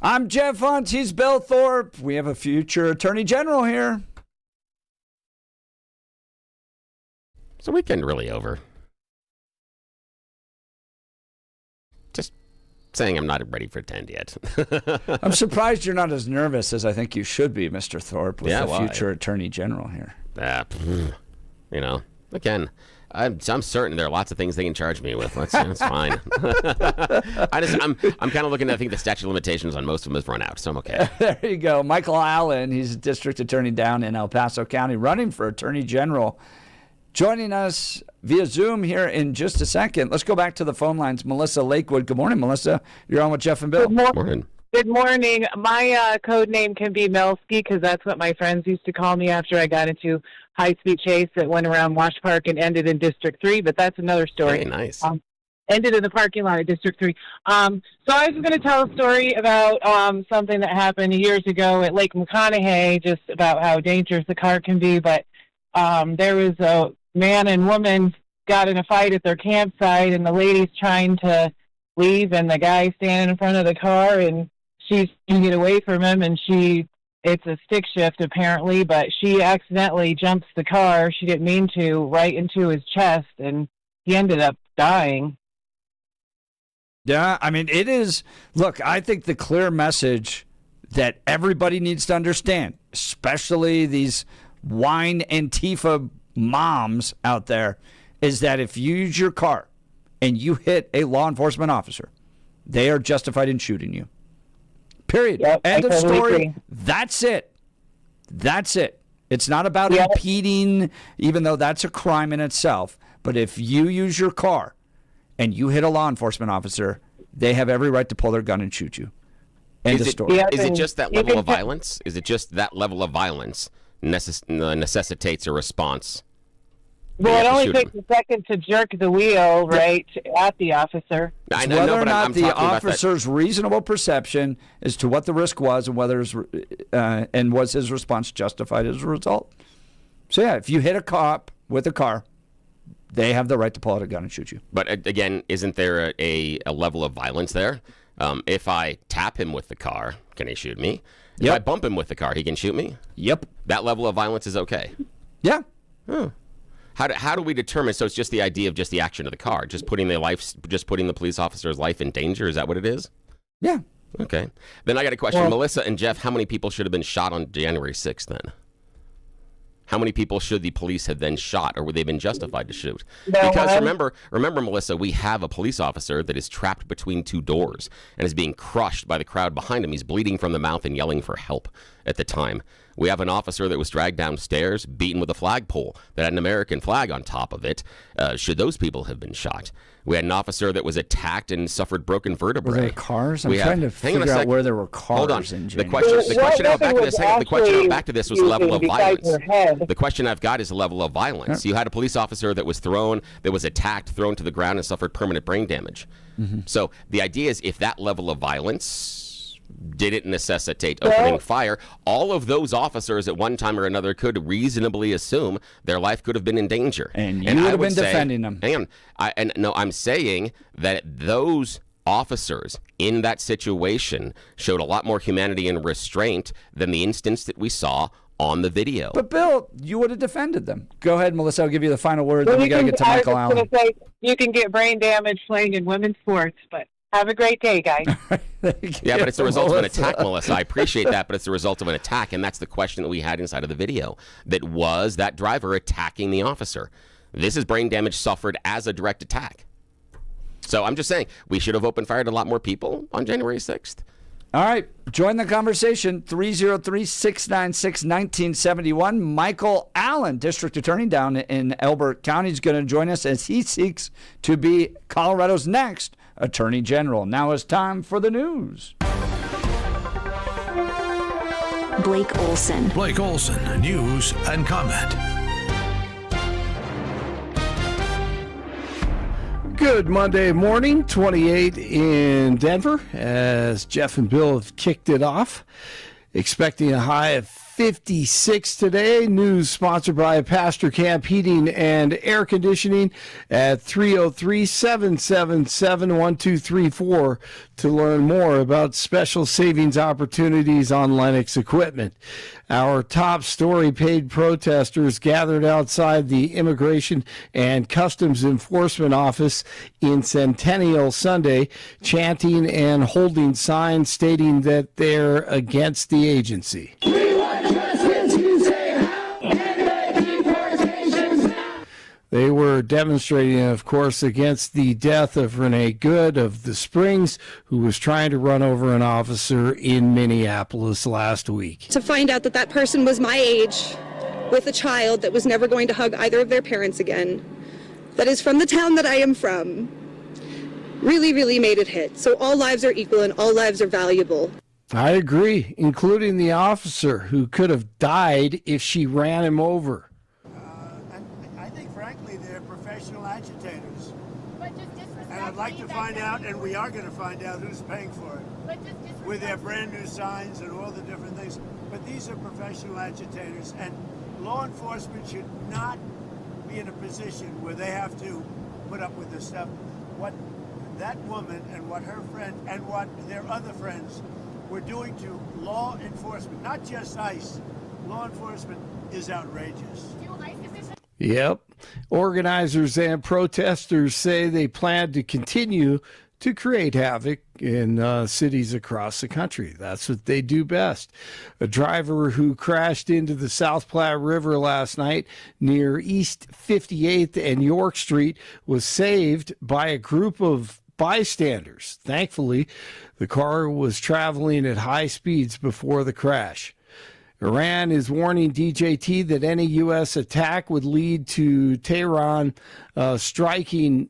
I'm Jeff Hunt. He's Bill Thorpe. We have a future Attorney General here. Is the weekend really over? Just saying I'm not ready for 10 yet. I'm surprised you're not as nervous as I think you should be, Mr. Thorpe, with the why? future Attorney General here. Again, I'm certain there are lots of things they can charge me with. That's fine. I'm kind of looking at, I think the statute of limitations on most of them has run out, so I'm okay. There you go. Michael Allen, he's a district attorney down in El Paso County, running for Attorney General. Joining us via Zoom here in just a second. Let's go back to the phone lines. Melissa Lakewood. Good morning, Melissa. You're on with Jeff and Bill. Good morning. Good morning. My code name can be Melski because that's what my friends used to call me after I got into high-speed chase that went around Wash Park and ended in District 3, but that's another story. Hey, nice. Ended in the parking lot of District 3. So I was going to tell a story about something that happened years ago at Lake McConaughey, just about how dangerous the car can be, but there was a man and woman got in a fight at their campsite, and the lady's trying to leave, and the guy's standing in front of the car, and she's trying to get away from him, and it's a stick shift apparently, but she accidentally jumps the car, she didn't mean to, right into his chest, and he ended up dying. Yeah, I mean, it is. Look, I think the clear message that everybody needs to understand, especially these wine Antifa moms out there, is that if you use your car and you hit a law enforcement officer, they are justified in shooting you. Period. Yep, End of story. agree. That's it. That's it. It's not about impeding, even though that's a crime in itself. But if you use your car and you hit a law enforcement officer, they have every right to pull their gun and shoot you. End of story. Yeah, Is it just that level of violence? Is it just that level of violence necessitates a response? Well, it only takes a second to jerk the wheel, right, at the officer. It's whether or not the officer's reasonable perception as to what the risk was and whether and was his response justified as a result. So, yeah, if you hit a cop with a car, they have the right to pull out a gun and shoot you. But again, isn't there a level of violence there? If I tap him with the car, can he shoot me? If I bump him with the car, he can shoot me? Yep. That level of violence is okay? Yeah. How do we determine? So it's just the idea of just the action of the car, just putting the police officer's life in danger. Is that what it is? Yeah. Okay. Then I got a question, Melissa and Jeff. How many people should have been shot on January 6th then? How many people should the police have then shot, or would they have been justified to shoot? Because remember, Melissa, we have a police officer that is trapped between two doors and is being crushed by the crowd behind him. He's bleeding from the mouth and yelling for help at the time. We have an officer that was dragged downstairs, beaten with a flagpole that had an American flag on top of it. Should those people have been shot? We had an officer that was attacked and suffered broken vertebrae. Were there cars? I'm trying to figure out where there were cars. Hold on. In The question out back to this was the level of violence. The question I've got is the level of violence. You had a police officer that was attacked, thrown to the ground, and suffered permanent brain damage. Mm-hmm. So the idea is, if that level of violence didn't necessitate opening fire, all of those officers at one time or another could reasonably assume their life could have been in danger. And you would have been defending them. Hang on. I'm saying that those officers in that situation showed a lot more humanity and restraint than the instance that we saw on the video. But Bill, you would have defended them. Go ahead, Melissa. I'll give you the final word. Then we got to get to Michael Allen. I was going to say, you can get brain damage playing in women's sports, but have a great day, guys. Yeah, but it's the result of an attack, Melissa. I appreciate that, but it's the result of an attack, and that's the question that we had inside of the video. That was that driver attacking the officer. This is brain damage suffered as a direct attack. So I'm just saying, we should have opened fire at a lot more people on January 6th. All right, join the conversation, 303-696-1971. Michael Allen, District Attorney down in Elbert County, is going to join us as he seeks to be Colorado's next Attorney General. Now it's time for the news. Blake Olson. Blake Olson, news and comment. Good Monday morning, 28 in Denver, as Jeff and Bill have kicked it off. Expecting a high of 56 today. News sponsored by Pastor Camp Heating and Air Conditioning at 303-777-1234 to learn more about special savings opportunities on Lennox equipment. Our top story: paid protesters gathered outside the Immigration and Customs Enforcement Office in Centennial Sunday, chanting and holding signs stating that they're against the agency. They were demonstrating, of course, against the death of Renee Good of the Springs, who was trying to run over an officer in Minneapolis last week. To find out that that person was my age, with a child that was never going to hug either of their parents again, that is from the town that I am from, really, really made it hit. So all lives are equal and all lives are valuable. I agree, including the officer who could have died if she ran him over. I think, frankly, they're professional agitators. And I'd like to find out, and we are going to find out, who's paying for it. With their brand new signs and all the different things. But these are professional agitators, and law enforcement should not be in a position where they have to put up with this stuff. What that woman and what her friend and what their other friends were doing to law enforcement, not just ICE, law enforcement is outrageous. Yep. Organizers and protesters say they plan to continue to create havoc in cities across the country. That's what they do best. A driver who crashed into the South Platte River last night near East 58th and York Street was saved by a group of bystanders. Thankfully, the car was traveling at high speeds before the crash. Iran is warning DJT that any U.S. attack would lead to Tehran striking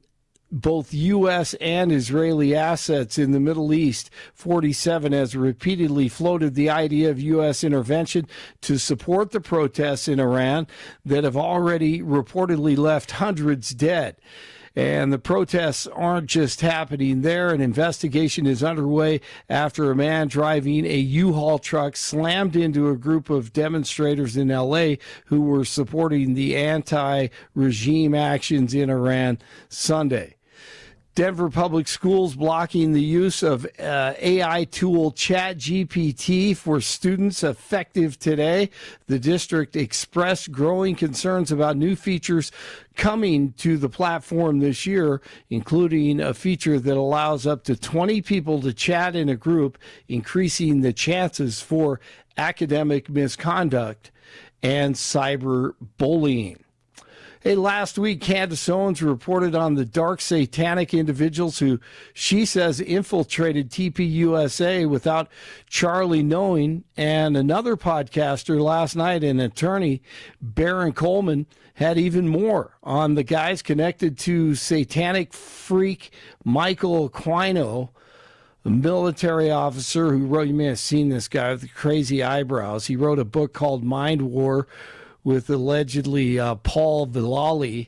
both U.S. and Israeli assets in the Middle East. 47 has repeatedly floated the idea of U.S. intervention to support the protests in Iran that have already reportedly left hundreds dead. And the protests aren't just happening there. An investigation is underway after a man driving a U-Haul truck slammed into a group of demonstrators in L.A. who were supporting the anti-regime actions in Iran Sunday. Denver Public Schools blocking the use of AI tool ChatGPT for students effective today. The district expressed growing concerns about new features coming to the platform this year, including a feature that allows up to 20 people to chat in a group, increasing the chances for academic misconduct and cyberbullying. Hey, last week, Candace Owens reported on the dark satanic individuals who she says infiltrated TPUSA without Charlie knowing. And another podcaster last night, an attorney, Baron Coleman, had even more on the guys connected to satanic freak Michael Aquino, a military officer who wrote, you may have seen this guy with the crazy eyebrows. He wrote a book called Mind War with allegedly Paul Villali,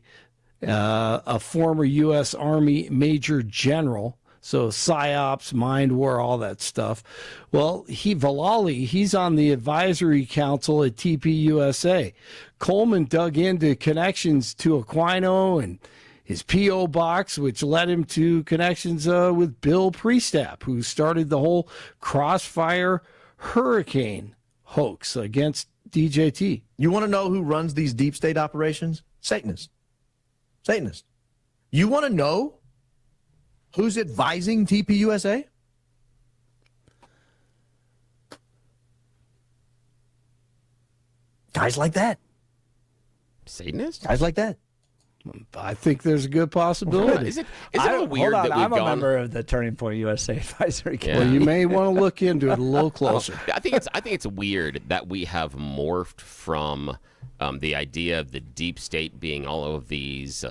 a former U.S. Army Major General. So PSYOPs, Mind War, all that stuff. Well, Villali, he's on the advisory council at TPUSA. Coleman dug into connections to Aquino and his P.O. box, which led him to connections with Bill Priestap, who started the whole Crossfire Hurricane hoax against DJT. You want to know who runs these deep state operations? Satanists. Satanists. You want to know who's advising TPUSA? Guys like that. Satanists? Guys like that. I think there's a good possibility. Is it a little weird hold on, that we've I'm a gone... member of the Turning Point USA Advisory Committee. Well, you may want to look into it a little closer. I think it's weird that we have morphed from the idea of the deep state being all of these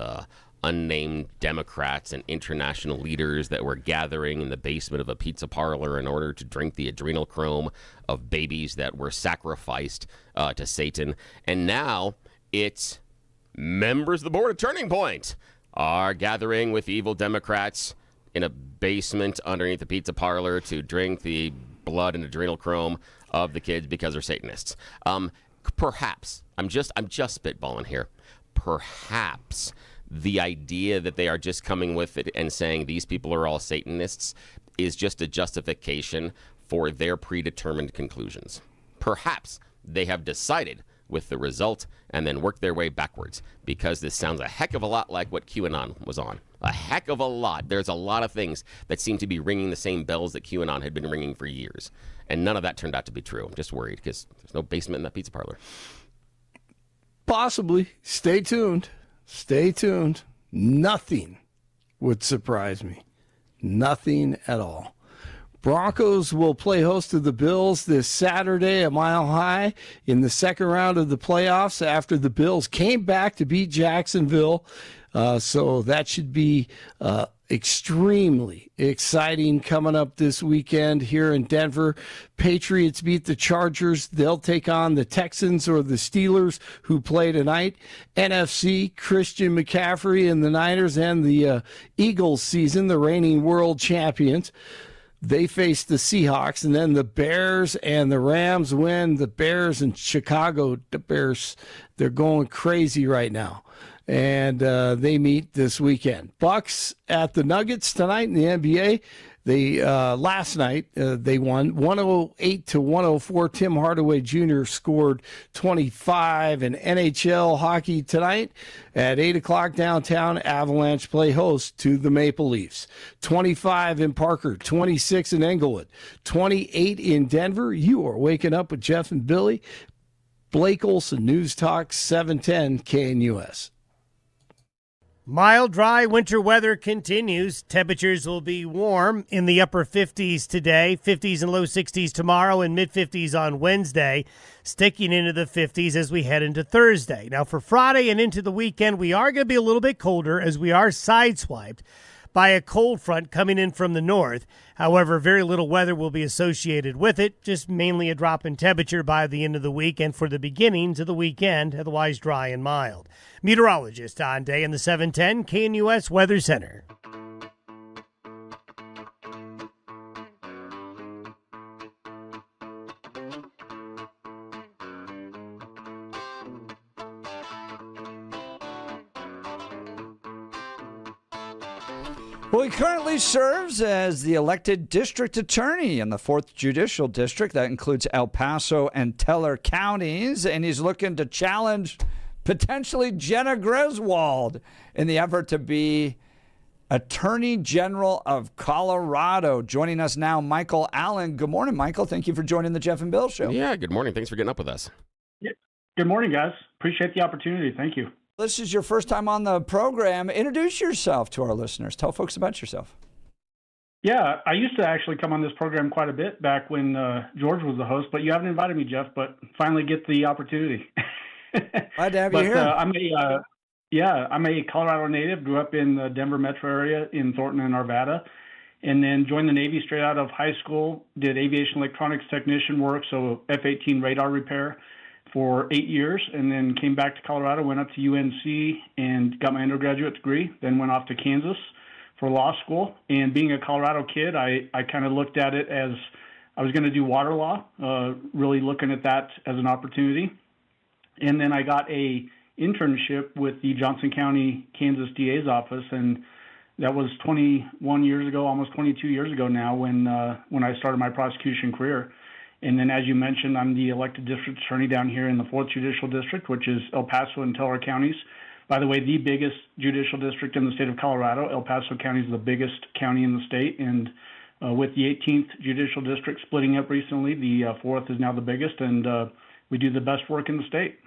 unnamed Democrats and international leaders that were gathering in the basement of a pizza parlor in order to drink the adrenochrome of babies that were sacrificed to Satan. And now it's members of the board of Turning Point are gathering with evil Democrats in a basement underneath the pizza parlor to drink the blood and adrenochrome of the kids because they're Satanists. Perhaps I'm just spitballing here. Perhaps the idea that they are just coming with it and saying these people are all Satanists is just a justification for their predetermined conclusions. Perhaps they have decided with the result and then worked their way backwards, because this sounds a heck of a lot like what QAnon was on. A heck of a lot. There's a lot of things that seem to be ringing the same bells that QAnon had been ringing for years. And none of that turned out to be true. I'm just worried because there's no basement in that pizza parlor. Possibly. Stay tuned. Stay tuned. Nothing would surprise me. Nothing at all. Broncos will play host to the Bills this Saturday at Mile High in the second round of the playoffs after the Bills came back to beat Jacksonville. So that should be extremely exciting coming up this weekend here in Denver. Patriots beat the Chargers. They'll take on the Texans or the Steelers, who play tonight. NFC, Christian McCaffrey and the Niners and the Eagles season, the reigning world champions. They face the Seahawks, and then the Bears and the Rams win. The Bears in Chicago, the Bears, they're going crazy right now. And they meet this weekend. Bucks at the Nuggets tonight in the NBA. They last night they won 108-104. Tim Hardaway Jr. scored 25. And NHL hockey tonight at 8:00 downtown. Avalanche play host to the Maple Leafs. 25 in Parker, 26 in Englewood, 28 in Denver. You are waking up with Jeff and Billy. Blake Olson, News Talk 710 KNUS. Mild, dry winter weather continues. Temperatures will be warm in the upper 50s today, 50s and low 60s tomorrow, and mid-50s on Wednesday, sticking into the 50s as we head into Thursday. Now, for Friday and into the weekend, we are going to be a little bit colder as we are sideswiped by a cold front coming in from the north. However, very little weather will be associated with it, just mainly a drop in temperature by the end of the week and for the beginnings of the weekend, otherwise dry and mild. Meteorologist Don Day in the 710 KNUS Weather Center. Well, he currently serves as the elected district attorney in the 4th Judicial District. That includes El Paso and Teller counties, and he's looking to challenge potentially Jenna Griswold in the effort to be Attorney General of Colorado. Joining us now, Michael Allen. Good morning, Michael. Thank you for joining the Jeff and Bill Show. Yeah, good morning. Thanks for getting up with us. Yeah. Good morning, guys. Appreciate the opportunity. Thank you. This is your first time on the program. Introduce yourself to our listeners. Tell folks about yourself. Yeah, I used to actually come on this program quite a bit back when George was the host, but you haven't invited me, Jeff, but finally get the opportunity. Glad to have you here. I'm a Colorado native, grew up in the Denver metro area in Thornton and Arvada, and then joined the Navy straight out of high school, did aviation electronics technician work, so F-18 radar repair for 8 years, and then came back to Colorado, went up to UNC and got my undergraduate degree, then went off to Kansas for law school. And being a Colorado kid, I kind of looked at it as I was going to do water law, really looking at that as an opportunity. And then I got a internship with the Johnson County, Kansas DA's office, and that was 21 years ago, almost 22 years ago now, when I started my prosecution career. And then, as you mentioned, I'm the elected district attorney down here in the 4th Judicial District, which is El Paso and Teller counties. By the way, the biggest judicial district in the state of Colorado. El Paso County is the biggest county in the state. And with the 18th Judicial District splitting up recently, the 4th is now the biggest, and we do the best work in the state.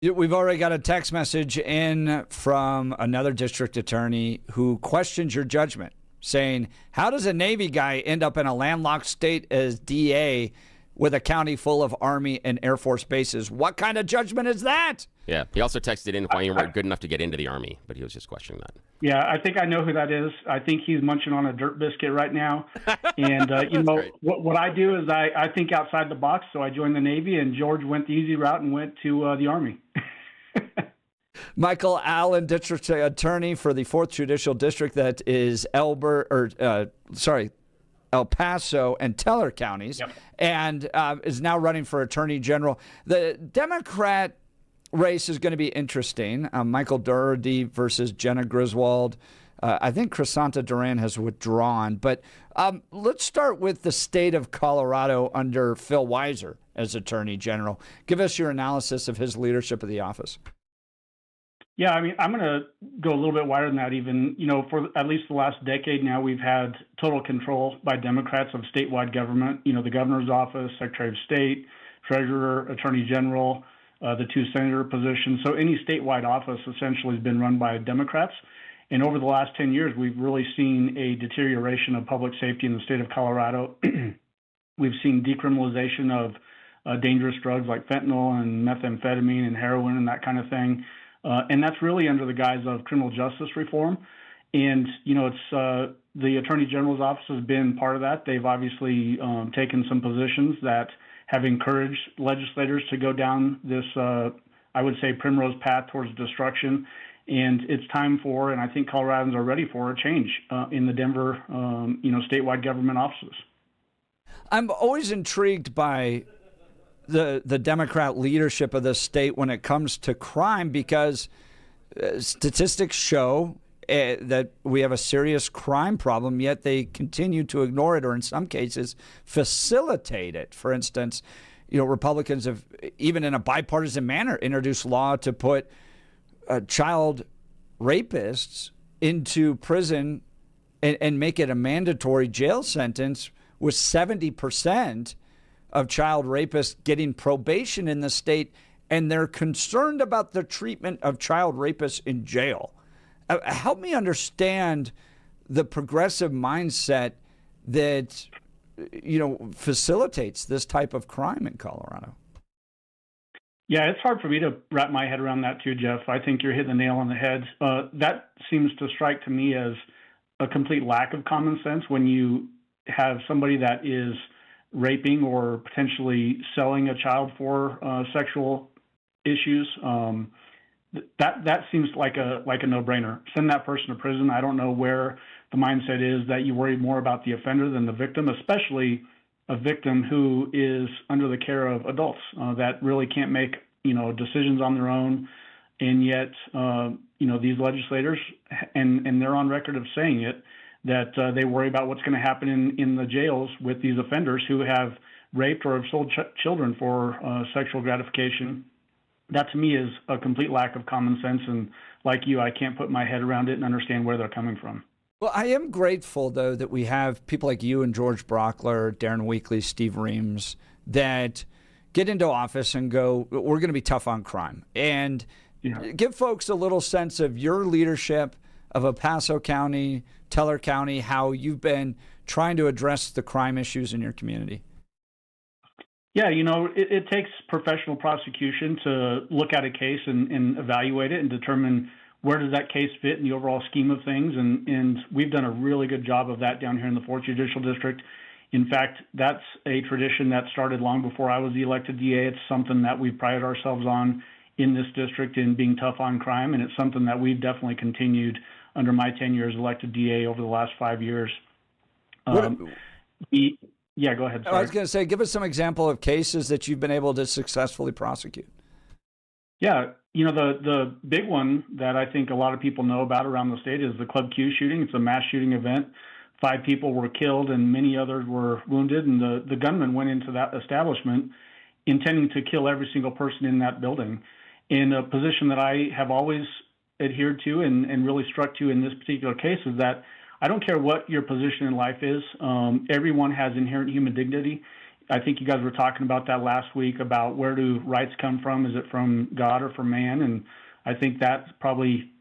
We've already got a text message in from another district attorney who questions your judgment, saying, how does a Navy guy end up in a landlocked state as DA with a county full of Army and Air Force bases? What kind of judgment is that? Yeah, he also texted in why you weren't good enough to get into the Army, but he was just questioning that. Yeah, I think I know who that is. I think he's munching on a dirt biscuit right now. And, what I do is I think outside the box, so I joined the Navy, and George went the easy route and went to the Army. Michael Allen, district attorney for the 4th Judicial District. That is El Paso, and Teller counties, and is now running for attorney general. The Democrat race is going to be interesting. Michael Dougherty versus Jenna Griswold. I think Crisanta Duran has withdrawn. But let's start with the state of Colorado under Phil Weiser as attorney general. Give us your analysis of his leadership of the office. Yeah, I mean, I'm going to go a little bit wider than that even. For at least the last decade now, we've had total control by Democrats of statewide government. The governor's office, Secretary of State, Treasurer, Attorney General, the 2 senator positions. So any statewide office essentially has been run by Democrats. And over the last 10 years, we've really seen a deterioration of public safety in the state of Colorado. We've seen decriminalization of dangerous drugs like fentanyl and methamphetamine and heroin and that kind of thing. And that's really under the guise of criminal justice reform. And, it's the Attorney General's office has been part of that. They've obviously taken some positions that have encouraged legislators to go down this, I would say, primrose path towards destruction. And it's time for, and I think Coloradans are ready for, a change in the Denver, statewide government offices. I'm always intrigued by the Democrat leadership of the state when it comes to crime, because statistics show that we have a serious crime problem, yet they continue to ignore it, or in some cases facilitate it. For instance, Republicans have, even in a bipartisan manner, introduced law to put child rapists into prison and make it a mandatory jail sentence, with 70% of child rapists getting probation in the state, and they're concerned about the treatment of child rapists in jail. Help me understand the progressive mindset that, facilitates this type of crime in Colorado. Yeah, it's hard for me to wrap my head around that too, Jeff. I think you're hitting the nail on the head. That seems to strike to me as a complete lack of common sense when you have somebody that is raping or potentially selling a child for sexual issues. That seems like a no-brainer. Send that person to prison. I don't know where the mindset is that you worry more about the offender than the victim, especially a victim who is under the care of adults that really can't make decisions on their own. And yet, these legislators, and they're on record of saying it, that they worry about what's going to happen in the jails with these offenders who have raped or have sold children for sexual gratification. That to me is a complete lack of common sense. And like you, I can't put my head around it and understand where they're coming from. Well, I am grateful, though, that we have people like you and George Brockler, Darren Weekly, Steve Reams, that get into office and go, we're going to be tough on crime. And give folks a little sense of your leadership of El Paso County, Teller County, how you've been trying to address the crime issues in your community. Yeah, it takes professional prosecution to look at a case and evaluate it and determine where does that case fit in the overall scheme of things. And we've done a really good job of that down here in the 4th Judicial District. In fact, that's a tradition that started long before I was the elected DA. It's something that we pride ourselves on in this district, in being tough on crime, and it's something that we've definitely continued under my tenure as elected DA over the last 5 years. Yeah, go ahead. Sorry. I was going to say, give us some example of cases that you've been able to successfully prosecute. Yeah, the big one that I think a lot of people know about around the state is the Club Q shooting. It's a mass shooting event. 5 people were killed and many others were wounded, and the gunman went into that establishment intending to kill every single person in that building. And a position that I have always adhered to and really struck to in this particular case is that I don't care what your position in life is. Everyone has inherent human dignity. I think you guys were talking about that last week about where do rights come from? Is it from God or from man? And I think that's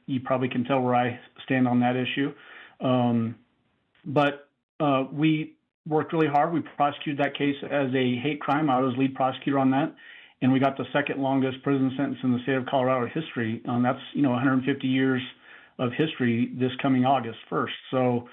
you probably can tell where I stand on that issue. But we worked really hard. We prosecuted that case as a hate crime. I was lead prosecutor on that. And we got the second longest prison sentence in the state of Colorado history. That's 150 years of history this coming August 1st. So,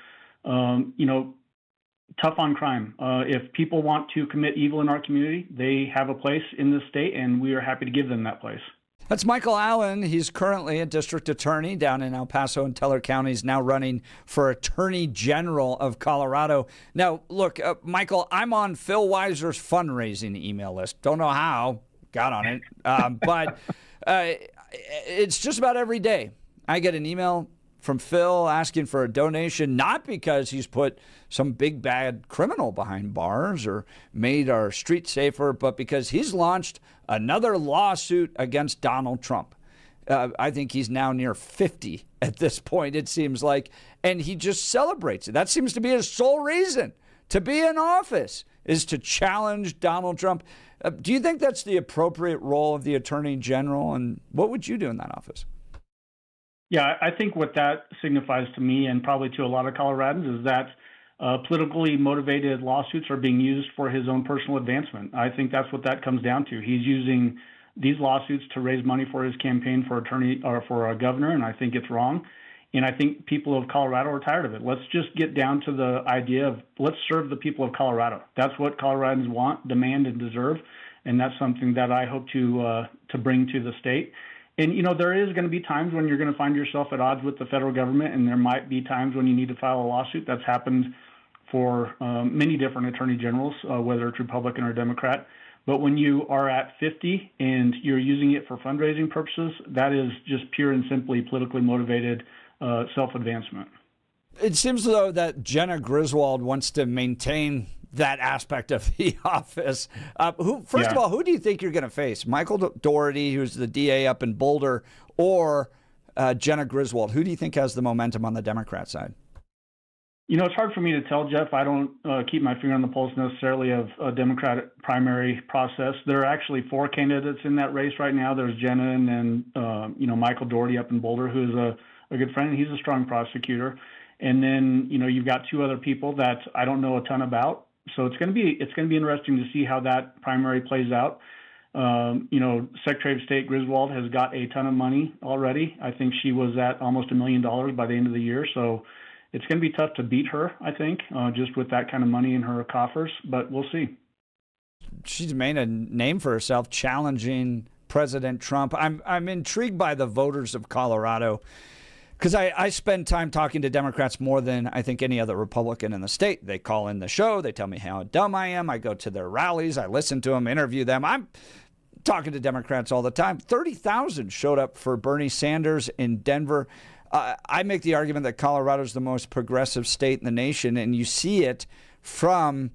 tough on crime. If people want to commit evil in our community, they have a place in this state, and we are happy to give them that place. That's Michael Allen. He's currently a district attorney down in El Paso and Teller counties, now running for Attorney General of Colorado. Now, look, Michael, I'm on Phil Weiser's fundraising email list. Don't know how, got on it, but it's just about every day I get an email from Phil asking for a donation, not because he's put some big bad criminal behind bars or made our streets safer, but because he's launched another lawsuit against Donald Trump. I think he's now near 50 at this point, it seems like, and he just celebrates it. That seems to be his sole reason to be in office, is to challenge Donald Trump. Do you think that's the appropriate role of the Attorney General, and what would you do in that office? Yeah, I think what that signifies to me, and probably to a lot of Coloradans, is that politically motivated lawsuits are being used for his own personal advancement. I think that's what that comes down to. He's using these lawsuits to raise money for his campaign for attorney or for a governor, and I think it's wrong. And I think people of Colorado are tired of it. Let's just get down to the idea of let's serve the people of Colorado. That's what Coloradans want, demand, and deserve, and that's something that I hope to bring to the state. And, you know, there is going to be times when you're going to find yourself at odds with the federal government, and there might be times when you need to file a lawsuit. That's happened for many different attorney generals, whether it's Republican or Democrat. But when you are at 50 and you're using it for fundraising purposes, that is just pure and simply politically motivated self-advancement. It seems though that Jenna Griswold wants to maintain that aspect of the office. First of all, who do you think you're going to face? Michael Dougherty, who's the DA up in Boulder, or Jenna Griswold? Who do you think has the momentum on the Democrat side? You know, it's hard for me to tell, Jeff. I don't keep my finger on the pulse necessarily of a Democratic primary process. There are actually 4 candidates in that race right now. There's Jenna and then, Michael Dougherty up in Boulder, who's a good friend. He's a strong prosecutor. And then, you've got 2 other people that I don't know a ton about. So it's going to be interesting to see how that primary plays out. Secretary of State Griswold has got a ton of money already. I think she was at almost $1 million by the end of the year. So it's going to be tough to beat her, I think, just with that kind of money in her coffers. But we'll see. She's made a name for herself challenging President Trump. I'm intrigued by the voters of Colorado, because I spend time talking to Democrats more than I think any other Republican in the state. They call in the show. They tell me how dumb I am. I go to their rallies. I listen to them, interview them. I'm talking to Democrats all the time. 30,000 showed up for Bernie Sanders in Denver. I make the argument that Colorado is the most progressive state in the nation, and you see it from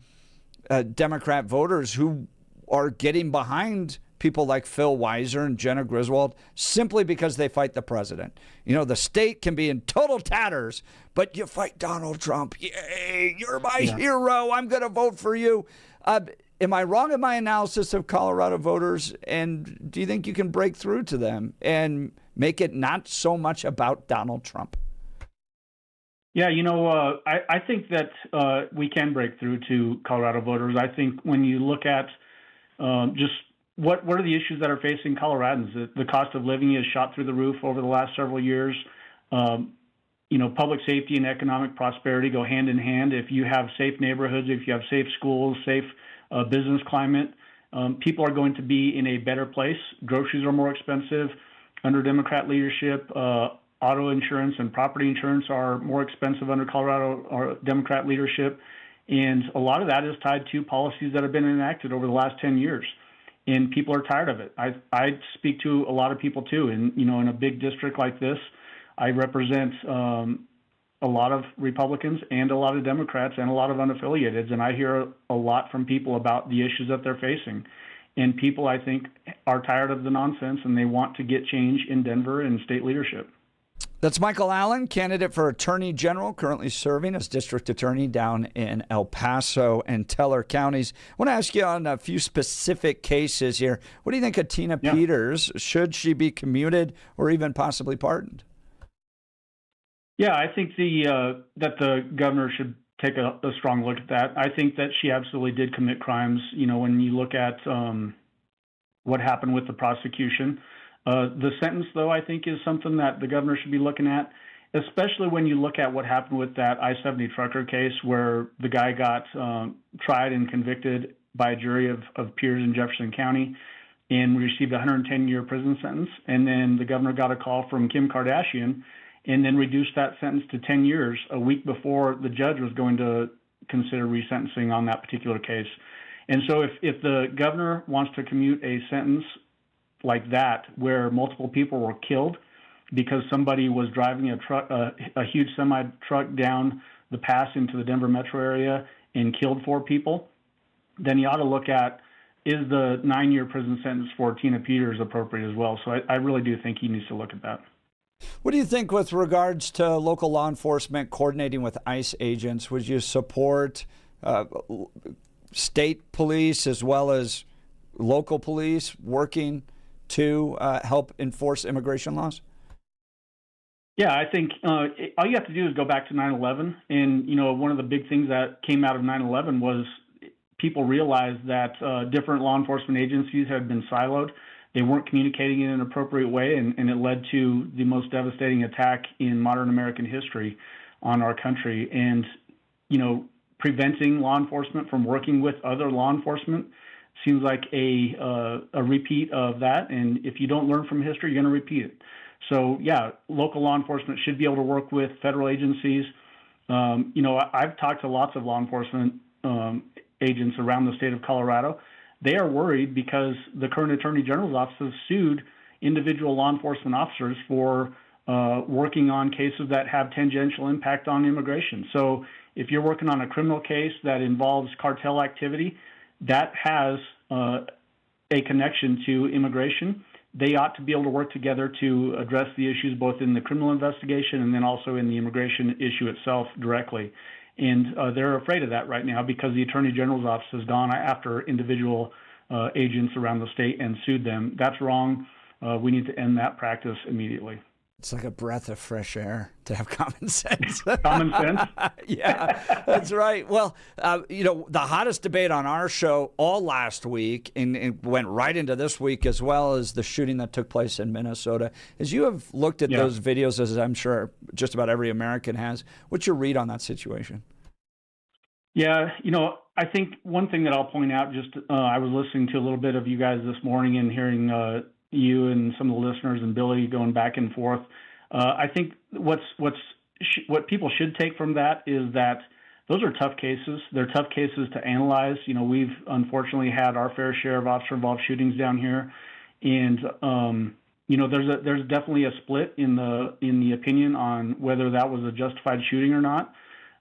Democrat voters who are getting behind people like Phil Weiser and Jenna Griswold simply because they fight the president. The state can be in total tatters, but you fight Donald Trump. Yay, you're my hero. I'm going to vote for you. Am I wrong in my analysis of Colorado voters? And do you think you can break through to them and make it not so much about Donald Trump? Yeah, I think that we can break through to Colorado voters. I think when you look at just what are the issues that are facing Coloradans? The cost of living is shot through the roof over the last several years. Public safety and economic prosperity go hand in hand. If you have safe neighborhoods, if you have safe schools, safe business climate, people are going to be in a better place. Groceries are more expensive. Under Democrat leadership, auto insurance and property insurance are more expensive under Colorado or Democrat leadership. And a lot of that is tied to policies that have been enacted over the last 10 years. And people are tired of it. I speak to a lot of people too. And, in a big district like this, I represent a lot of Republicans and a lot of Democrats and a lot of unaffiliateds. And I hear a lot from people about the issues that they're facing. And people, I think, are tired of the nonsense, and they want to get change in Denver and state leadership. That's Michael Allen, candidate for Attorney General, currently serving as district attorney down in El Paso and Teller counties. I want to ask you on a few specific cases here. What do you think of Tina Peters? Should she be commuted or even possibly pardoned? Yeah, I think that the governor should take a strong look at that. I think that she absolutely did commit crimes. When you look at what happened with the prosecution. The sentence, though, I think is something that the governor should be looking at, especially when you look at what happened with that I-70 trucker case where the guy got tried and convicted by a jury of peers in Jefferson County. and received a 110-year prison sentence. And then the governor got a call from Kim Kardashian and then reduced that sentence to 10 years a week before the judge was going to consider resentencing on that particular case. And so if the governor wants to commute a sentence like that, where multiple people were killed because somebody was driving a huge semi-truck down the pass into the Denver metro area and killed 4 people, then you ought to look at, is the 9-year prison sentence for Tina Peters appropriate as well? So I really do think he needs to look at that. What do you think with regards to local law enforcement coordinating with ICE agents? Would you support state police as well as local police working to help enforce immigration laws? Yeah, I think all you have to do is go back to 9/11. And, one of the big things that came out of 9/11 was people realized that different law enforcement agencies had been siloed. They weren't communicating in an appropriate way, and it led to the most devastating attack in modern American history on our country. And, preventing law enforcement from working with other law enforcement seems like a repeat of that. And if you don't learn from history, you're going to repeat it. So, yeah, local law enforcement should be able to work with federal agencies. I've talked to lots of law enforcement agents around the state of Colorado. They are worried because the current Attorney General's office has sued individual law enforcement officers for working on cases that have tangential impact on immigration. So if you're working on a criminal case that involves cartel activity, that has a connection to immigration. They ought to be able to work together to address the issues both in the criminal investigation and then also in the immigration issue itself directly. And they're afraid of that right now because the Attorney General's office has gone after individual agents around the state and sued them. That's wrong. We need to end that practice immediately. It's like a breath of fresh air to have common sense. Common sense? Yeah, that's right. Well, the hottest debate on our show all last week and went right into this week as well as the shooting that took place in Minnesota. As you have looked at those videos, as I'm sure just about every American has, what's your read on that situation? Yeah, I think one thing that I'll point out, I was listening to a little bit of you guys this morning and hearing you and some of the listeners and Billy going back and forth. I think what people should take from that is that those are tough cases. They're tough cases to analyze. We've unfortunately had our fair share of officer-involved shootings down here, and there's definitely a split in the opinion on whether that was a justified shooting or not.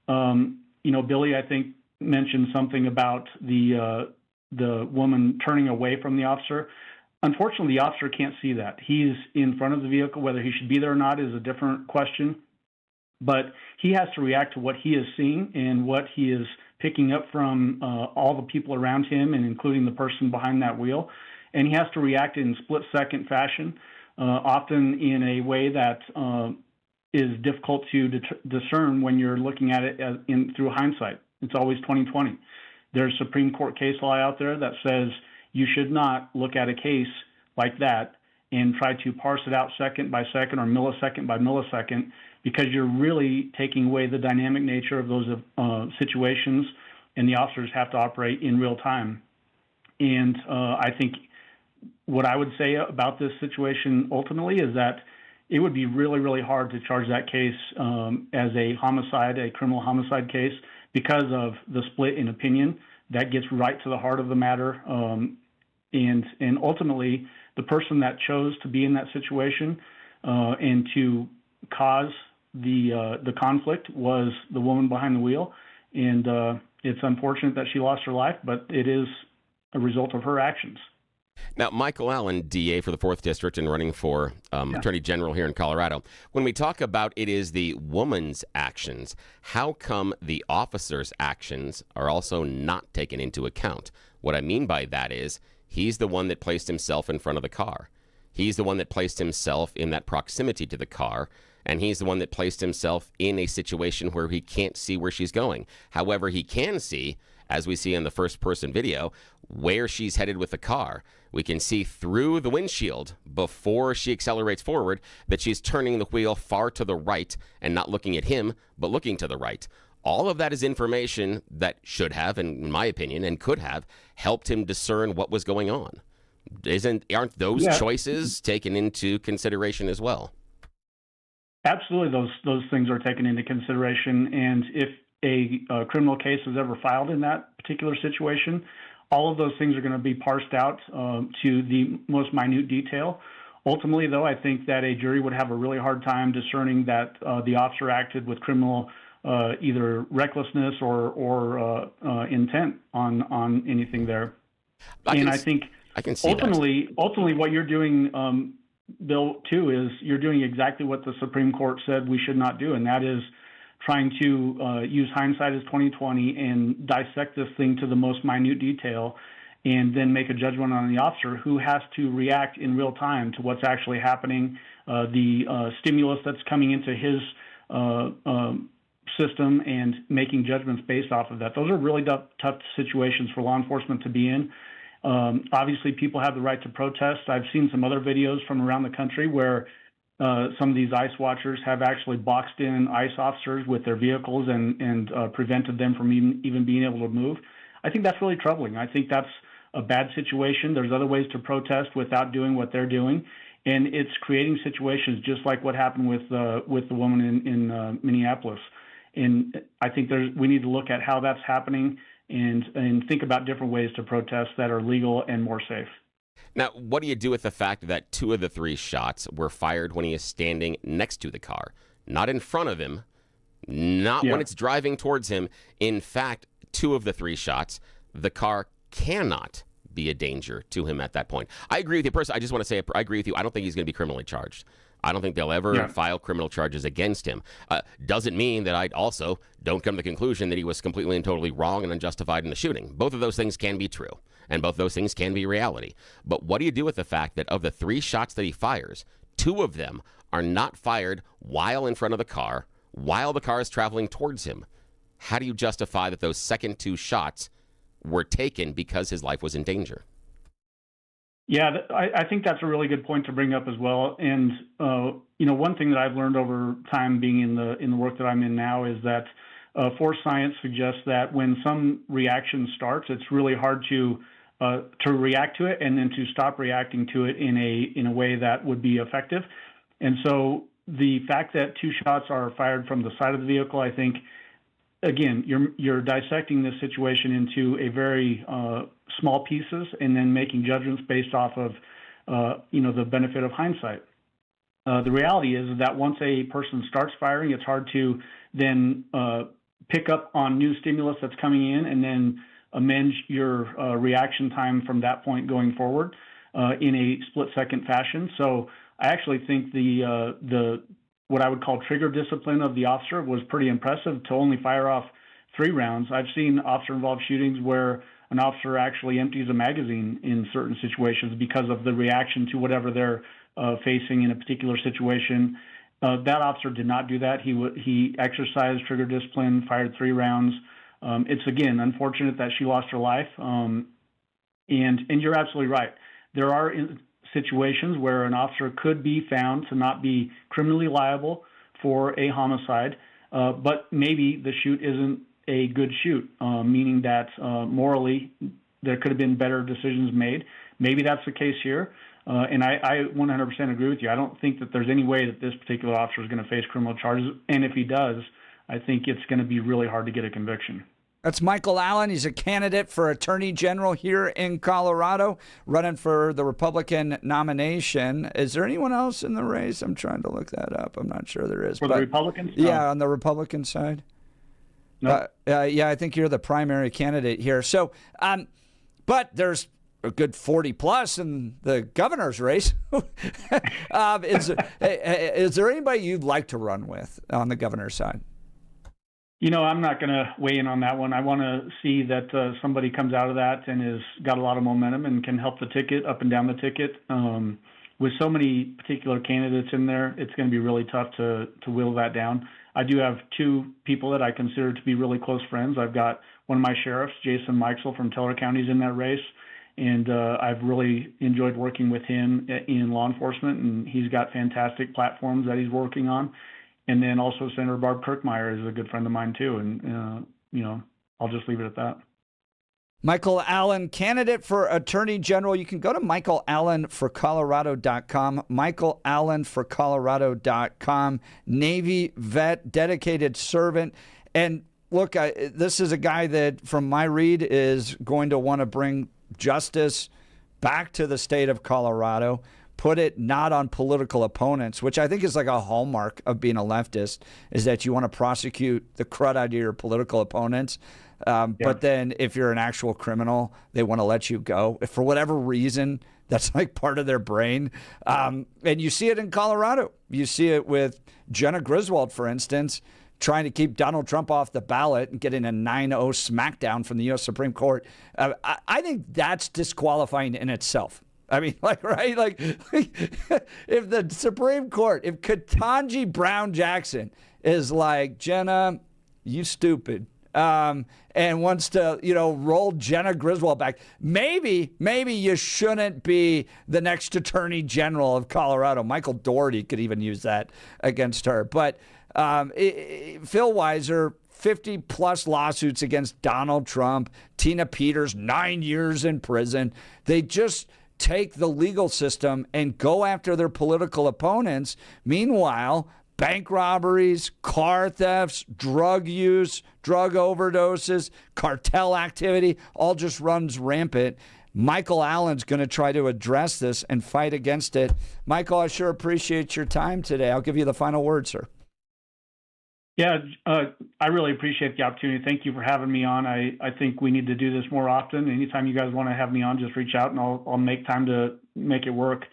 Billy, I think, mentioned something about the woman turning away from the officer. Unfortunately, the officer can't see that. He's in front of the vehicle. Whether he should be there or not is a different question. But he has to react to what he is seeing and what he is picking up from all the people around him, and including the person behind that wheel. And he has to react in split-second fashion, often in a way that is difficult to discern when you're looking at it through hindsight. It's always 20/20. There's Supreme Court case law out there that says you should not look at a case like that and try to parse it out second by second or millisecond by millisecond, because you're really taking away the dynamic nature of those situations, and the officers have to operate in real time. And I think what I would say about this situation ultimately is that it would be really, really hard to charge that case as a homicide, a criminal homicide case, because of the split in opinion. That gets right to the heart of the matter. And ultimately, the person that chose to be in that situation and to cause the conflict was the woman behind the wheel. And it's unfortunate that she lost her life, but it is a result of her actions. Now, Michael Allen, DA for the 4th District and running for Attorney General here in Colorado. When we talk about it is the woman's actions, how come the officer's actions are also not taken into account? What I mean by that is he's the one that placed himself in front of the car. He's the one that placed himself in that proximity to the car. And he's the one that placed himself in a situation where he can't see where she's going. However, he can see, as we see in the first-person video, where she's headed with the car. We can see through the windshield before she accelerates forward that she's turning the wheel far to the right and not looking at him, but looking to the right. All of that is information that should have, in my opinion, and could have, helped him discern what was going on. Aren't those Yeah. choices taken into consideration as well? Absolutely, those things are taken into consideration, and if a criminal case is ever filed in that particular situation, all of those things are going to be parsed out to the most minute detail. Ultimately, though, I think that a jury would have a really hard time discerning that the officer acted with criminal either recklessness or intent on anything there. I think I can see ultimately, what you're doing, Bill, too, is you're doing exactly what the Supreme Court said we should not do, and that is trying to use hindsight as 20/20 and dissect this thing to the most minute detail, and then make a judgment on the officer who has to react in real time to what's actually happening, the stimulus that's coming into his system, and making judgments based off of that. Those are really tough situations for law enforcement to be in. Obviously, people have the right to protest. I've seen some other videos from around the country where some of these ICE watchers have actually boxed in ICE officers with their vehicles and prevented them from even being able to move. I think that's really troubling. I think that's a bad situation. There's other ways to protest without doing what they're doing, and it's creating situations just like what happened with the woman in Minneapolis. And I think we need to look at how that's happening and think about different ways to protest that are legal and more safe. Now, what do you do with the fact that 2 of the 3 shots were fired when he is standing next to the car, not in front of him, not when it's driving towards him? In fact, 2 of the 3 shots, the car cannot be a danger to him at that point. I agree with you, personally. I just want to say I agree with you. I don't think he's going to be criminally charged. I don't think they'll ever file criminal charges against him. Doesn't mean that I also don't come to the conclusion that he was completely and totally wrong and unjustified in the shooting. Both of those things can be true, and both those things can be reality. But what do you do with the fact that of the 3 shots that he fires, 2 of them are not fired while in front of the car, while the car is traveling towards him? How do you justify that those second 2 shots were taken because his life was in danger? Yeah, I think that's a really good point to bring up as well. And one thing that I've learned over time being in the work that I'm in now is that force science suggests that when some reaction starts, it's really hard to react to it and then to stop reacting to it in a way that would be effective. And so the fact that 2 shots are fired from the side of the vehicle, I think, again, you're dissecting this situation into a very small pieces and then making judgments based off of the benefit of hindsight. The reality is that once a person starts firing, it's hard to then pick up on new stimulus that's coming in and then amend your reaction time from that point going forward in a split-second fashion. So I actually think the what I would call trigger discipline of the officer was pretty impressive to only fire off 3 rounds. I've seen officer-involved shootings where an officer actually empties a magazine in certain situations because of the reaction to whatever they're facing in a particular situation. That officer did not do that. He exercised trigger discipline, fired 3 rounds. It's, again, unfortunate that she lost her life. And you're absolutely right. There are situations where an officer could be found to not be criminally liable for a homicide, but maybe the shoot isn't a good shoot, meaning that morally there could have been better decisions made. Maybe that's the case here, and I 100% agree with you. I don't think that there's any way that this particular officer is going to face criminal charges, and if he does, I think it's going to be really hard to get a conviction. That's Michael Allen. He's a candidate for Attorney General here in Colorado, running for the Republican nomination. Is there anyone else in the race? I'm trying to look that up. I'm not sure there is. For the Republicans? Yeah, on the Republican side. No. Yeah, I think you're the primary candidate here. So, but there's a good 40 plus in the governor's race. Is there anybody you'd like to run with on the governor's side? I'm not going to weigh in on that one. I want to see that somebody comes out of that and has got a lot of momentum and can help the ticket up and down the ticket. With so many particular candidates in there, it's going to be really tough to whittle that down. I do have 2 people that I consider to be really close friends. I've got one of my sheriffs, Jason Meixel from Teller County, is in that race, and I've really enjoyed working with him in law enforcement, and he's got fantastic platforms that he's working on. And then also Senator Barb Kirkmeyer is a good friend of mine too, and I'll just leave it at that. Michael Allen, candidate for Attorney General. You can go to michaelallenforcolorado.com, michaelallenforcolorado.com, Navy vet, dedicated servant. And look, this is a guy that, from my read, is going to want to bring justice back to the state of Colorado, put it not on political opponents, which I think is like a hallmark of being a leftist, is that you want to prosecute the crud out of your political opponents. But then if you're an actual criminal, they want to let you go. If for whatever reason, that's like part of their brain. And you see it in Colorado. You see it with Jenna Griswold, for instance, trying to keep Donald Trump off the ballot and getting a 9-0 smackdown from the U.S. Supreme Court. I think that's disqualifying in itself. I mean, right? If the Supreme Court, if Ketanji Brown Jackson is like, Jenna, you stupid, and wants to, roll Jenna Griswold back, maybe you shouldn't be the next Attorney General of Colorado. Michael Doherty could even use that against her. But Phil Weiser, 50-plus lawsuits against Donald Trump. Tina Peters, 9 years in prison. They just take the legal system and go after their political opponents. Meanwhile, bank robberies, car thefts, drug use, drug overdoses, cartel activity, all just runs rampant. Michael Allen's going to try to address this and fight against it. Michael, I sure appreciate your time today. I'll give you the final word, sir. Yeah, I really appreciate the opportunity. Thank you for having me on. I think we need to do this more often. Anytime you guys want to have me on, just reach out and I'll make time to make it work.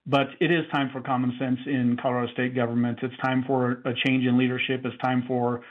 But it is time for common sense in Colorado state government. It's time for a change in leadership. It's time for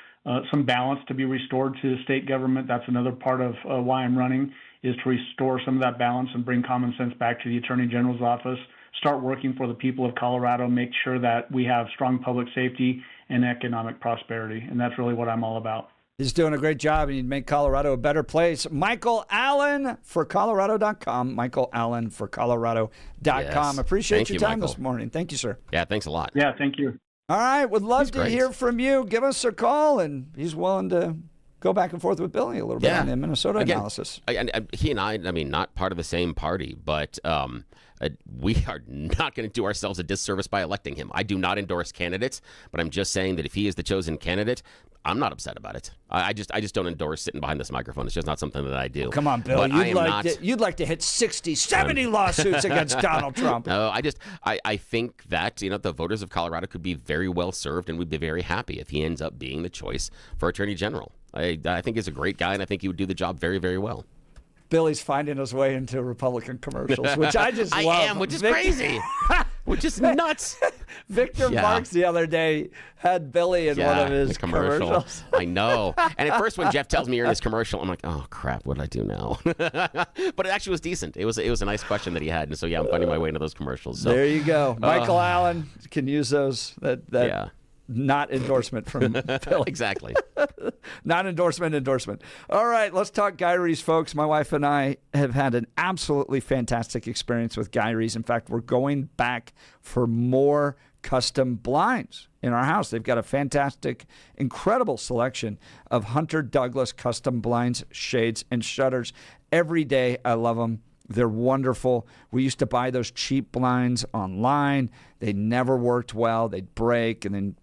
some balance to be restored to state government. That's another part of why I'm running, is to restore some of that balance and bring common sense back to the Attorney General's office, start working for the people of Colorado, make sure that we have strong public safety and economic prosperity. And that's really what I'm all about. He's doing a great job, and he'd make Colorado a better place. Michael Allen for Colorado.com. Michael Allen for Colorado.com. Yes. Appreciate Thank your you, time Michael. this morning. Thank you, sir. Yeah, thanks a lot. Yeah, thank you. All right. Would love He's to great. hear from you. Give us a call, and he's willing to go back and forth with Billy a little bit on the Minnesota analysis. He and I mean, not part of the same party, but we are not going to do ourselves a disservice by electing him. I do not endorse candidates, but I'm just saying that if he is the chosen candidate, I'm not upset about it. I just don't endorse sitting behind this microphone. It's just not something that I do. Come on, Bill. But You'd like to hit 60, 70 lawsuits against Donald Trump. No, I think that the voters of Colorado could be very well served, and we'd be very happy if he ends up being the choice for Attorney General. I think he's a great guy, and I think he would do the job very, very well. Billy's finding his way into Republican commercials, which I just love. I am, which is crazy. Which is nuts. Victor Marks the other day had Billy in one of his commercials. I know. And at first when Jeff tells me you're in this commercial, I'm like, oh, crap, what did I do now? But it actually was decent. It was a nice question that he had. And so, I'm finding my way into those commercials. So. There you go. Michael Allen can use those. That not endorsement from Bill. Exactly. Not endorsement. All right, let's talk Guy Rees, folks. My wife and I have had an absolutely fantastic experience with Guy Rees. In fact, we're going back for more custom blinds in our house. They've got a fantastic, incredible selection of Hunter Douglas custom blinds, shades, and shutters. Every day, I love them. They're wonderful. We used to buy those cheap blinds online. They never worked well. They'd break, and then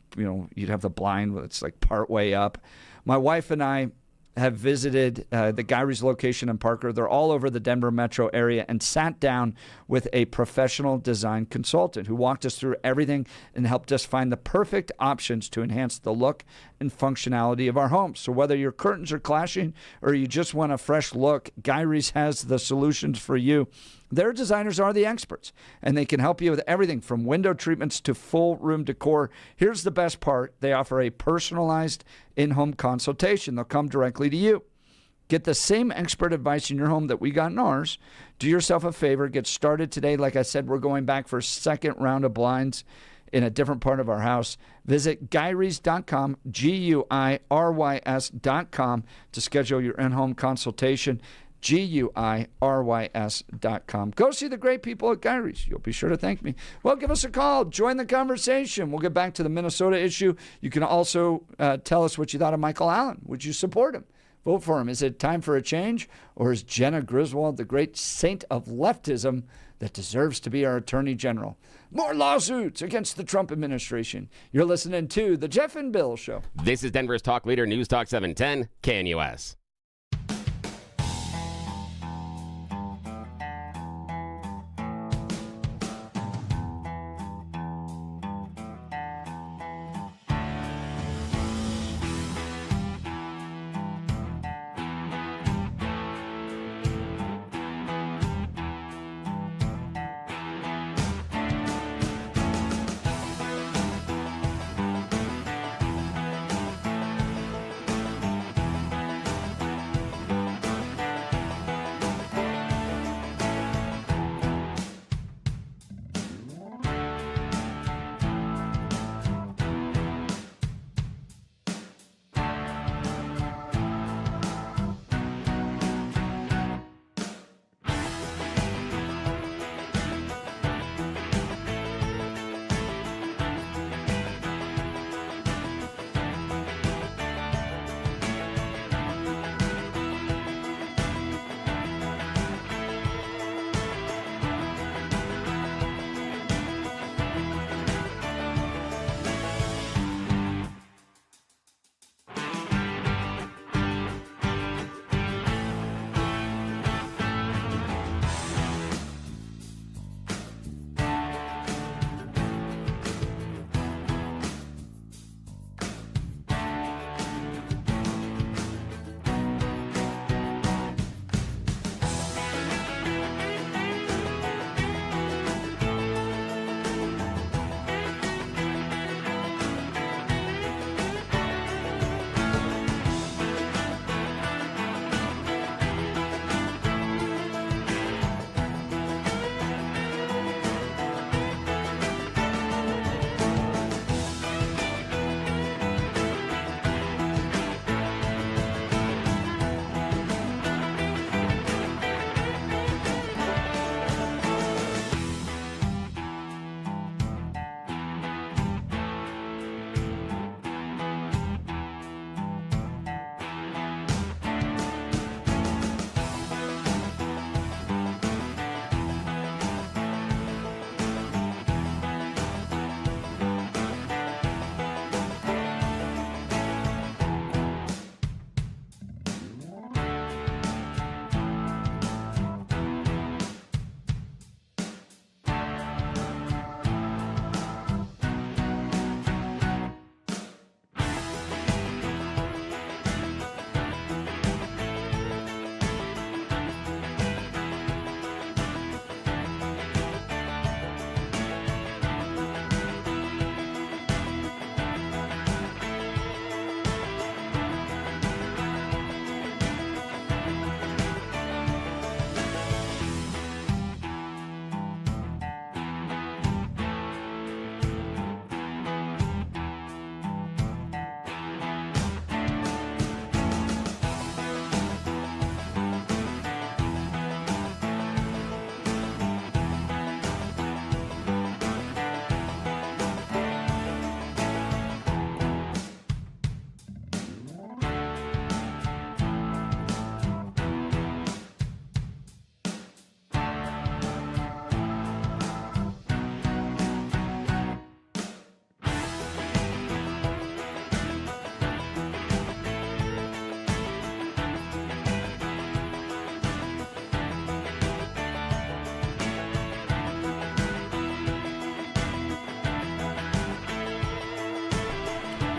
you'd have the blind that's like part way up. My wife and I have visited the Guy Rees location in Parker. They're all over the Denver metro area, and sat down with a professional design consultant who walked us through everything and helped us find the perfect options to enhance the look and functionality of our homes. So whether your curtains are clashing or you just want a fresh look, Guy Rees has the solutions for you. Their designers are the experts, and they can help you with everything from window treatments to full room decor. Here's the best part. They offer a personalized in-home consultation. They'll come directly to you. Get the same expert advice in your home that we got in ours. Do yourself a favor. Get started today. Like I said, we're going back for a second round of blinds in a different part of our house. Visit GuyRees.com, GUIRYS.com to schedule your in-home consultation. GUIRYS.com. Go see the great people at Guy Rees. You'll be sure to thank me. Well, give us a call. Join the conversation. We'll get back to the Minnesota issue. You can also tell us what you thought of Michael Allen. Would you support him? Vote for him. Is it time for a change? Or is Jenna Griswold the great saint of leftism that deserves to be our attorney general? More lawsuits against the Trump administration. You're listening to The Jeff and Bill Show. This is Denver's talk leader, News Talk 710, KNUS.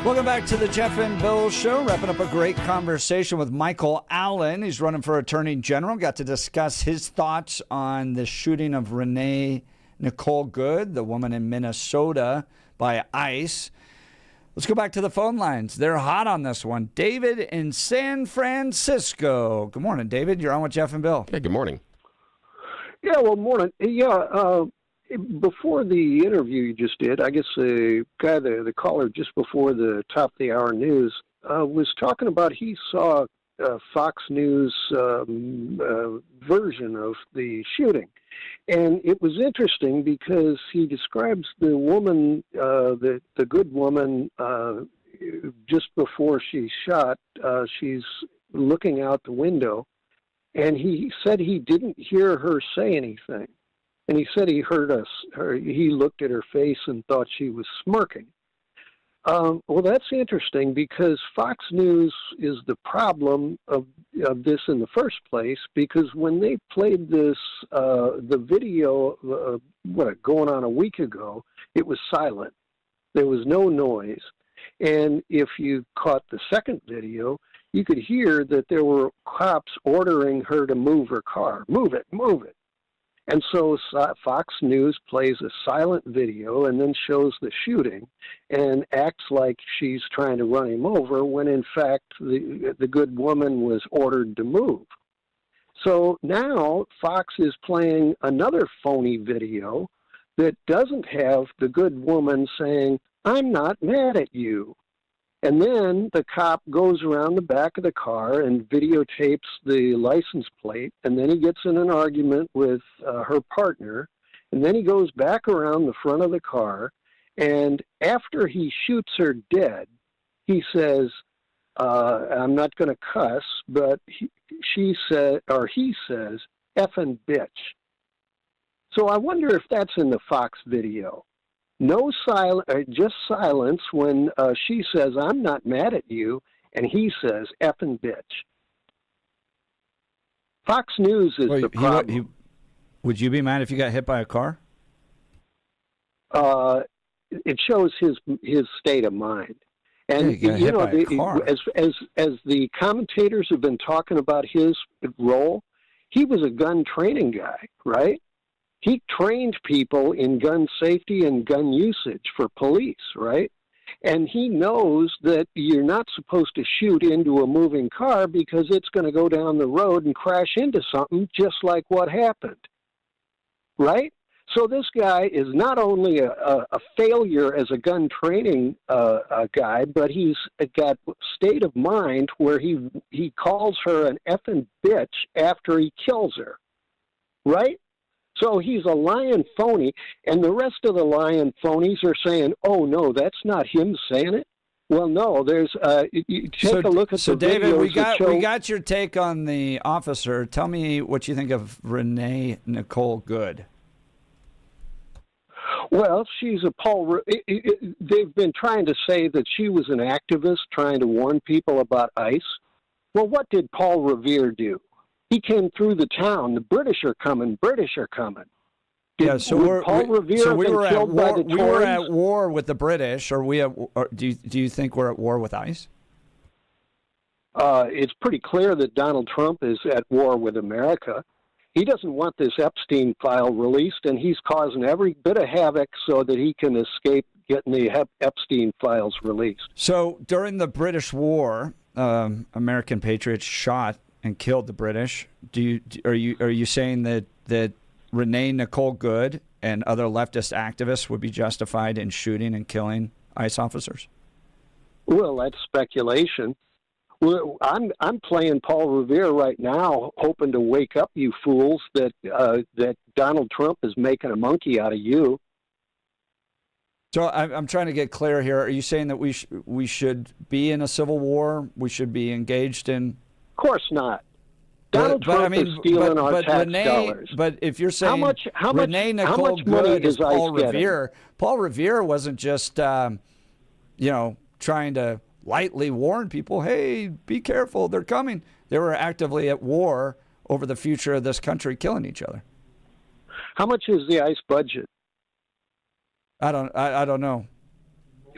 Welcome back to the Jeff and Bill Show. Wrapping up a great conversation with Michael Allen. He's running for Attorney General. Got to discuss his thoughts on the shooting of Renee Nicole Good, the woman in Minnesota, by ICE. Let's go back to the phone lines. They're hot on this one. David in San Francisco. Good morning, David. You're on with Jeff and Bill. Hey, good morning. Yeah, well, morning. Yeah, before the interview you just did, I guess the guy, the caller just before the top of the hour news, was talking about he saw Fox News version of the shooting. And it was interesting because he describes the woman, the good woman, just before she's shot. She's looking out the window, and he said he didn't hear her say anything. And he said he heard he looked at her face and thought she was smirking. Well, that's interesting because Fox News is the problem of this in the first place, because when they played this, the video, going on a week ago, it was silent. There was no noise. And if you caught the second video, you could hear that there were cops ordering her to move her car. Move it, move it. And so Fox News plays a silent video and then shows the shooting and acts like she's trying to run him over when, in fact, the good woman was ordered to move. So now Fox is playing another phony video that doesn't have the good woman saying, "I'm not mad at you." And then the cop goes around the back of the car and videotapes the license plate, and then he gets in an argument with her partner, and then he goes back around the front of the car, and after he shoots her dead, he says, I'm not going to cuss, but he says, effing bitch. So I wonder if that's in the Fox video. No just silence when she says, "I'm not mad at you," and he says, "effing bitch." Fox News is the problem. Would you be mad if you got hit by a car? It shows his state of mind. And as the commentators have been talking about his role, he was a gun training guy, right? He trained people in gun safety and gun usage for police, right? And he knows that you're not supposed to shoot into a moving car because it's going to go down the road and crash into something just like what happened, right? So this guy is not only a failure as a gun training guy, but he's got state of mind where he calls her an effing bitch after he kills her, right? So he's a lying phony, and the rest of the lying phonies are saying, "Oh no, that's not him saying it." Well, no, there's take a look at the David, videos. we got your take on the officer. Tell me what you think of Renee Nicole Good. Well, she's a they've been trying to say that she was an activist trying to warn people about ICE. Well, what did Paul Revere do? He came through the town. The British are coming. British are coming. We were at war with the British. Do you think we're at war with ICE? It's pretty clear that Donald Trump is at war with America. He doesn't want this Epstein file released, and he's causing every bit of havoc so that he can escape getting the Epstein files released. So during the British War, American patriots shot and killed the British. Are you saying that Renee Nicole Good and other leftist activists would be justified in shooting and killing ICE officers? Well, that's speculation. Well, I'm playing Paul Revere right now, hoping to wake up you fools that Donald Trump is making a monkey out of you. So I'm trying to get clear here. Are you saying that we should be in a civil war? We should be engaged in? Of course not. Donald Trump is stealing our tax dollars. But if you're saying how Renee Nicole Good is Paul Revere, Paul Revere wasn't just trying to lightly warn people, hey, be careful, they're coming. They were actively at war over the future of this country, killing each other. How much is the ICE budget? I don't know.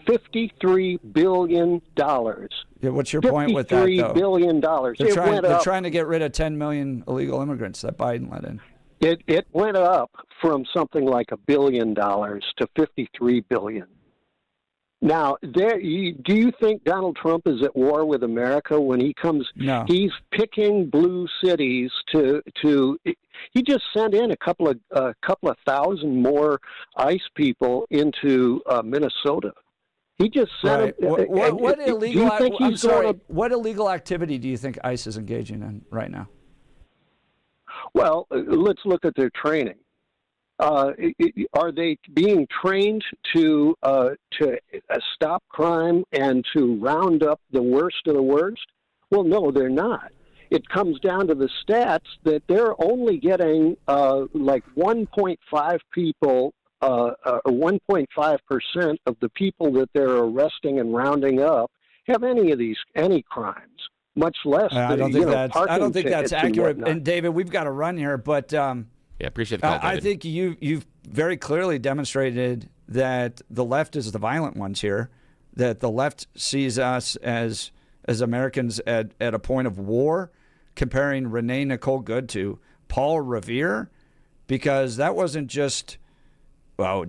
$53 billion. Yeah, what's your point with that, though? $53 billion. They're trying to get rid of 10 million illegal immigrants that Biden let in. It went up from something like $1 billion to $53 billion. Now, do you think Donald Trump is at war with America when he comes? No. He's picking blue cities to. He just sent in a couple of thousand more ICE people into Minnesota. He just sent. Right. What illegal? What illegal activity do you think ICE is engaging in right now? Well, let's look at their training. Are they being trained to stop crime and to round up the worst of the worst? Well, no, they're not. It comes down to the stats that they're only getting like 1.5 people, 1.5% of the people that they're arresting and rounding up have any crimes, much less. I don't think that's accurate. And And David, we've got to run here, but Yeah, appreciate the call, I David. think you've very clearly demonstrated that the left is the violent ones here, that the left sees us as Americans at a point of war, comparing Renee Nicole Good to Paul Revere, because that wasn't just,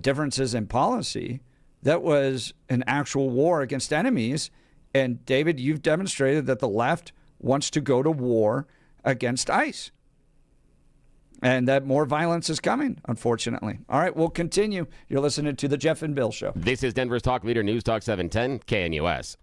differences in policy. That was an actual war against enemies. And David, you've demonstrated that the left wants to go to war against ICE. And that more violence is coming, unfortunately. All right, we'll continue. You're listening to the Jeff and Bill Show. This is Denver's Talk Leader, News Talk 710, KNUS.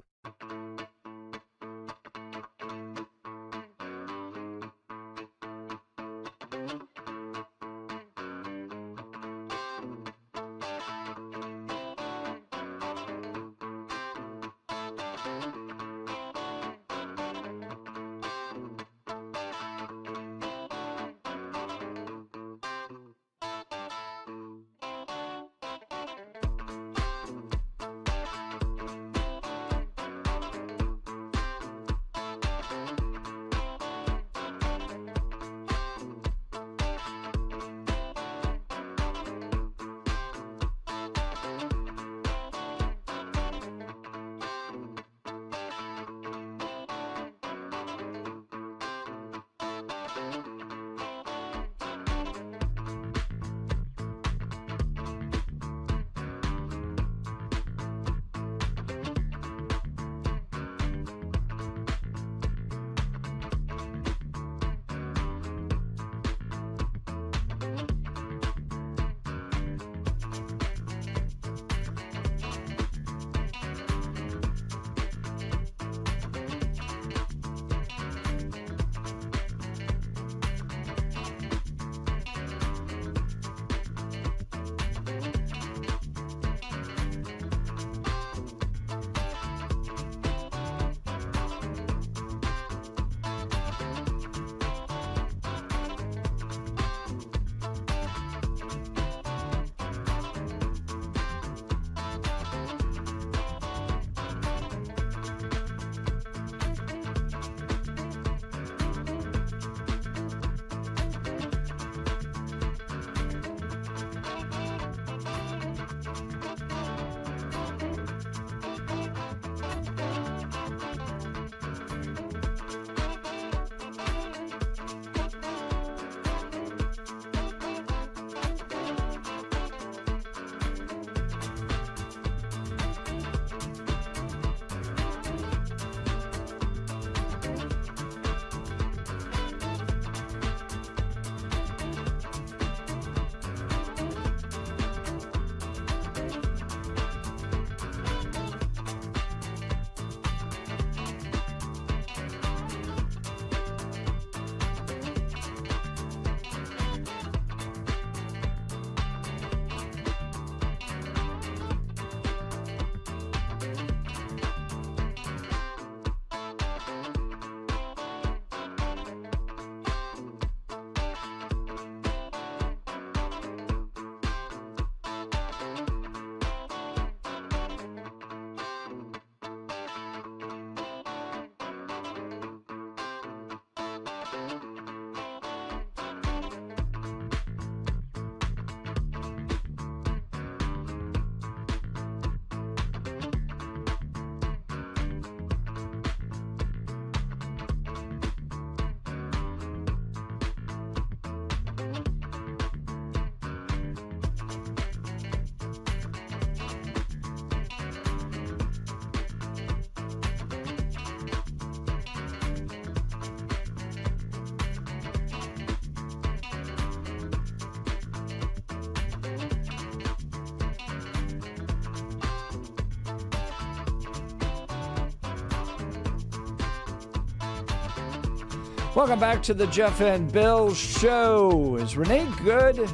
Welcome back to the Jeff and Bill Show. Is Renee Good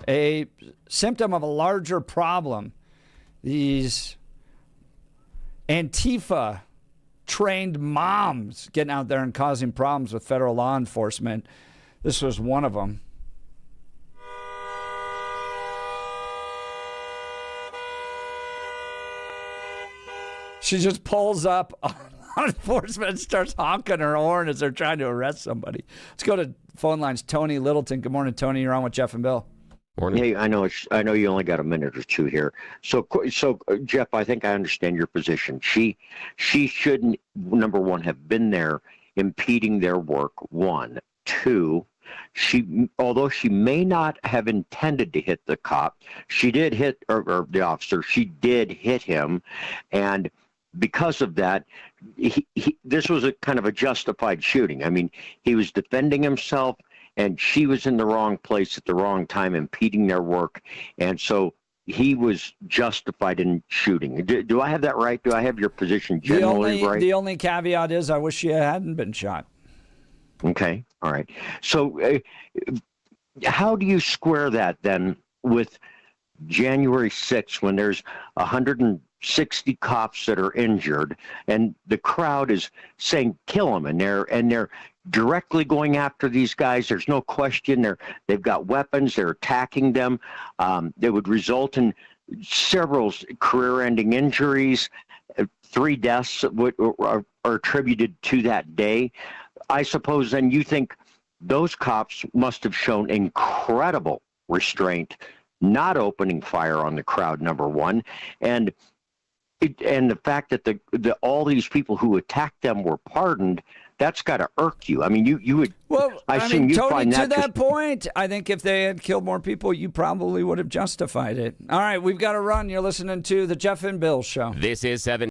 a symptom of a larger problem? These Antifa trained moms getting out there and causing problems with federal law enforcement. This was one of them. She just pulls up on enforcement and starts honking her horn as they're trying to arrest somebody. Let's go to phone lines. Tony Littleton. Good morning, Tony. You're on with Jeff and Bill. Morning. Hey, I know you only got a minute or two here. So Jeff, I think I understand your position. She shouldn't, number one, have been there impeding their work. 1, 2. Although she may not have intended to hit the cop, she did hit or the officer. She did hit him, and because of that, this was a kind of a justified shooting. I mean, he was defending himself, and she was in the wrong place at the wrong time, impeding their work, and so he was justified in shooting. Do I have that right? Do I have your position generally right? The only caveat is I wish she hadn't been shot. Okay, all right. So how do you square that then with January 6th when there's 160 cops that are injured and the crowd is saying kill them, and they're directly going after these guys? There's no question. They've got weapons. They're attacking them. They would result in several career-ending injuries. 3 deaths are attributed to that day. I suppose then you think those cops must have shown incredible restraint, not opening fire on the crowd, number one, and the fact that all these people who attacked them were pardoned. That's got to irk you. I mean, you would. Well, I mean, Tony, find to that point, I think if they had killed more people, you probably would have justified it. All right, we've got to run. You're listening to the Jeff and Bill Show. This is 7.